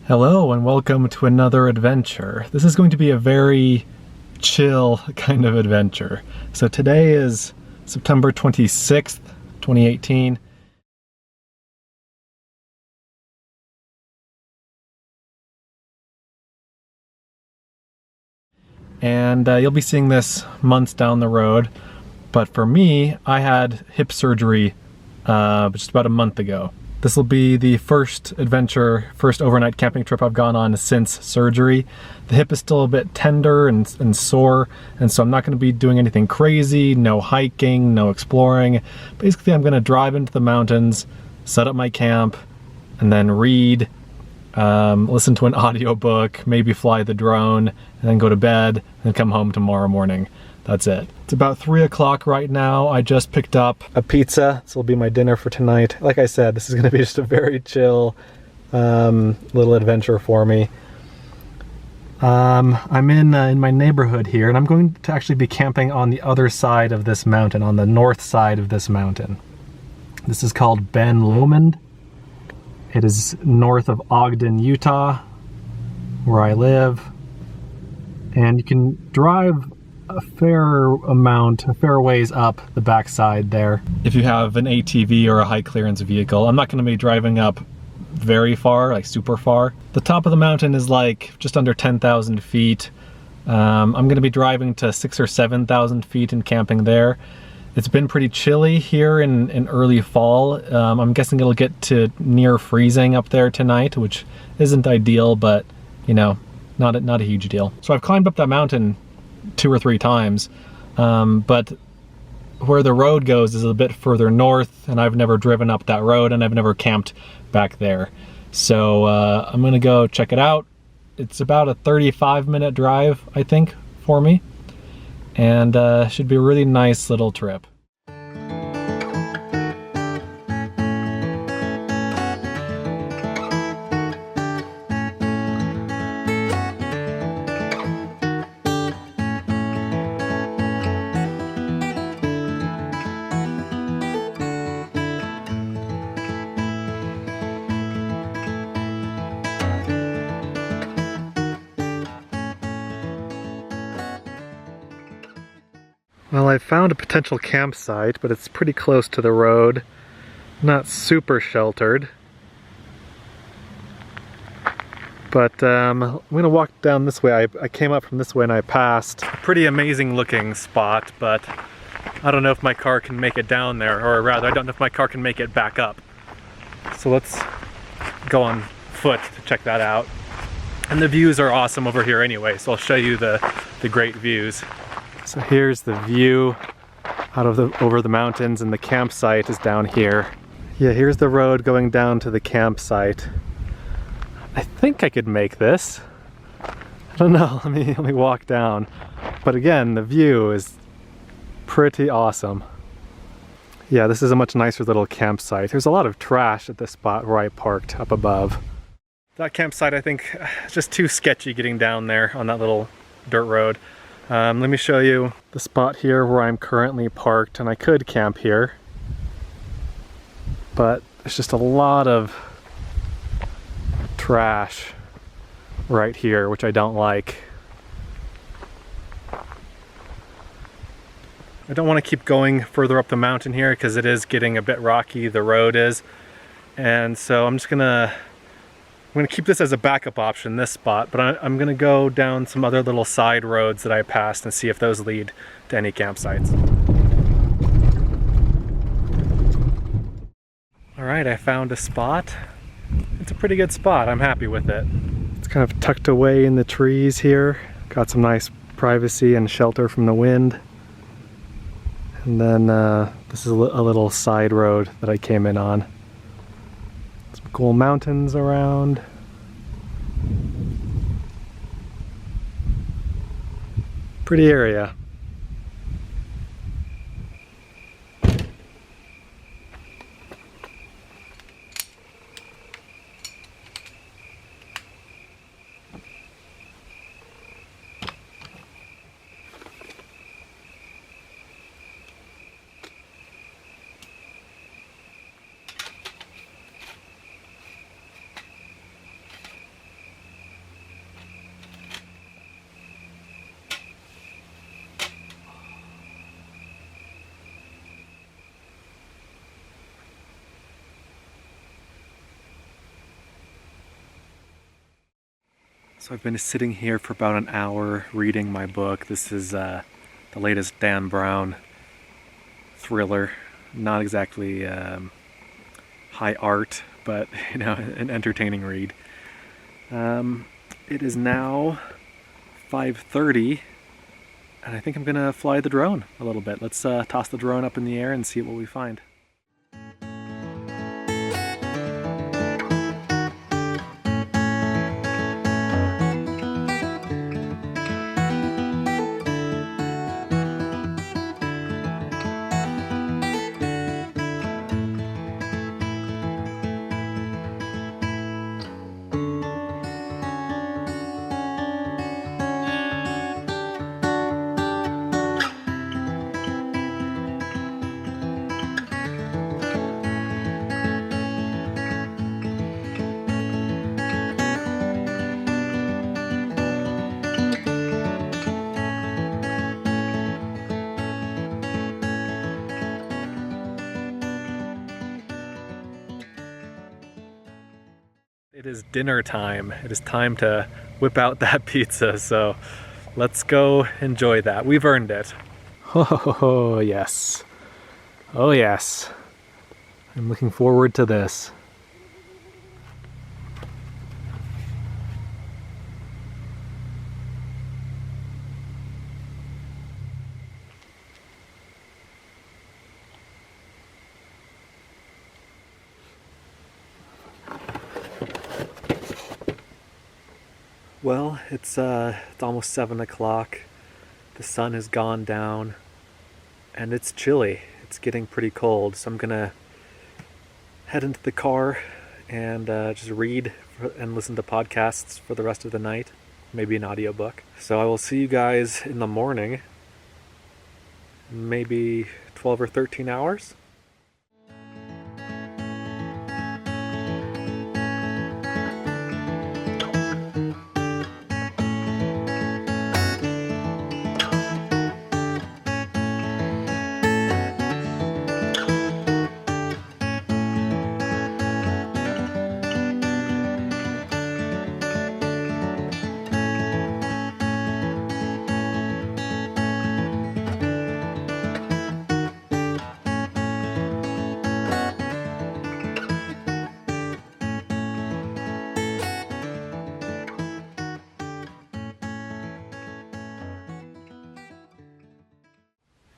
Hello and welcome to another adventure. This is going to be a very chill kind of adventure. So today is September 26th, 2018. And you'll be seeing this months down the road. But for me, I had hip surgery just about a month ago. This will be the first overnight camping trip I've gone on since surgery. The hip is still a bit tender and sore, and so I'm not going to be doing anything crazy, no hiking, no exploring. Basically, I'm going to drive into the mountains, set up my camp, and then read, listen to an audiobook, maybe fly the drone, and then go to bed, and come home tomorrow morning. That's it. It's about 3 o'clock right now. I just picked up a pizza. This will be my dinner for tonight. Like I said, this is going to be just a very chill little adventure for me. I'm in my neighborhood here, and I'm going to actually be camping on the other side of this mountain, on the north side of this mountain. This is called Ben Lomond. It is north of Ogden, Utah, where I live. And you can drive a fair ways up the backside there if you have an ATV or a high clearance vehicle. I'm not going to be driving up very far, like super far. The top of the mountain is like just under 10,000 feet. I'm going to be driving to 6,000 or 7,000 feet and camping there. It's been pretty chilly here in early fall. I'm guessing it'll get to near freezing up there tonight, which isn't ideal, but you know, not a huge deal. So I've climbed up that mountain 2 or 3 times, but where the road goes is a bit further north, and I've never driven up that road, and I've never camped back there. So I'm gonna go check it out. It's about a 35-minute drive, I think, for me, and should be a really nice little trip. Well, I found a potential campsite, but it's pretty close to the road. Not super sheltered. But I'm gonna walk down this way. I came up from this way and I passed a pretty amazing looking spot, but I don't know if my car can make it down there, or rather, I don't know if my car can make it back up. So let's go on foot to check that out. And the views are awesome over here anyway, so I'll show you the great views. So here's the view over the mountains, and the campsite is down here. Yeah, here's the road going down to the campsite. I think I could make this. I don't know, let me walk down. But again, the view is pretty awesome. Yeah, this is a much nicer little campsite. There's a lot of trash at this spot where I parked up above. That campsite, I think, is just too sketchy getting down there on that little dirt road. Let me show you the spot here where I'm currently parked, and I could camp here, but there's just a lot of trash right here, which I don't like. I don't want to keep going further up the mountain here because it is getting a bit rocky, the road is, and so I'm gonna keep this as a backup option, this spot, but I'm gonna go down some other little side roads that I passed and see if those lead to any campsites. All right, I found a spot. It's a pretty good spot, I'm happy with it. It's kind of tucked away in the trees here. Got some nice privacy and shelter from the wind. And then this is a little side road that I came in on. Some cool mountains around. Pretty area. So I've been sitting here for about an hour reading my book. This is the latest Dan Brown thriller. Not exactly high art, but you know, an entertaining read. It is now 5:30, and I think I'm gonna fly the drone a little bit. Let's toss the drone up in the air and see what we find. It is dinner time. It is time to whip out that pizza, so let's go enjoy that. We've earned it. Oh, yes. Oh, yes. I'm looking forward to this. Well, it's almost 7 o'clock. The sun has gone down, and it's chilly. It's getting pretty cold, so I'm gonna head into the car and just read and listen to podcasts for the rest of the night. Maybe an audiobook. So I will see you guys in the morning. Maybe 12 or 13 hours.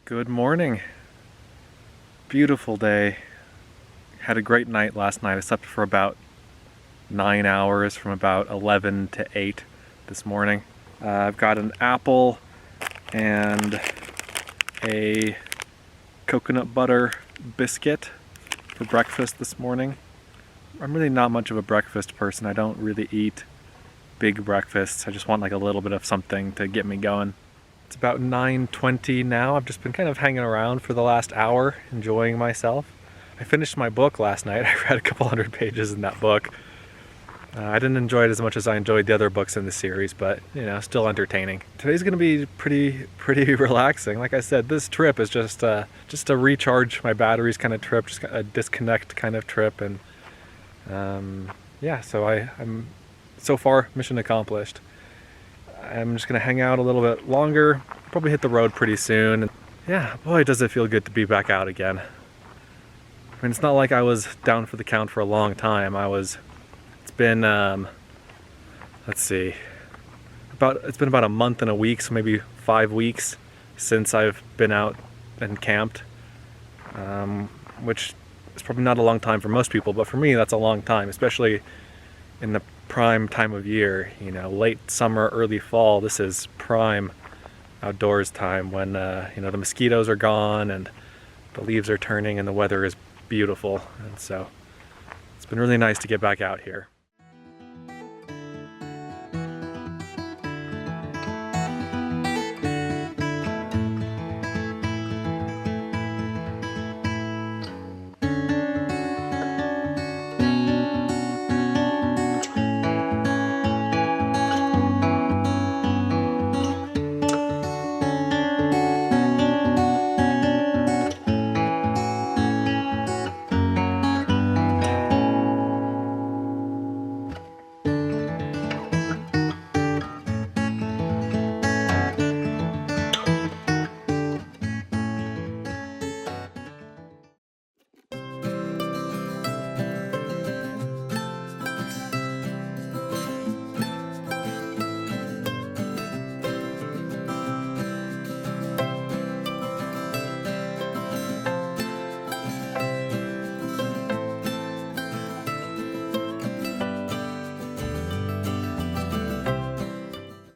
Good morning. Beautiful day. Had a great night last night. I slept for about 9 hours from about 11 to 8 this morning. I've got an apple and a coconut butter biscuit for breakfast this morning. I'm really not much of a breakfast person. I don't really eat big breakfasts. I just want like a little bit of something to get me going. It's about 9:20 now. I've just been kind of hanging around for the last hour, enjoying myself. I finished my book last night. I read a couple hundred pages in that book. I didn't enjoy it as much as I enjoyed the other books in the series, but you know, still entertaining. Today's gonna be pretty relaxing. Like I said, this trip is just a recharge my batteries kind of trip, just a disconnect kind of trip, and yeah. So I'm so far mission accomplished. I'm just gonna hang out a little bit longer, probably hit the road pretty soon. And yeah, boy, does it feel good to be back out again. I mean, it's not like I was down for the count for a long time. It's been, let's see, it's been about a month and a week, so maybe 5 weeks since I've been out and camped, which is probably not a long time for most people, but for me, that's a long time, especially in the prime time of year, you know, late summer, early fall. This is prime outdoors time when you know, the mosquitoes are gone and the leaves are turning and the weather is beautiful. And so it's been really nice to get back out here.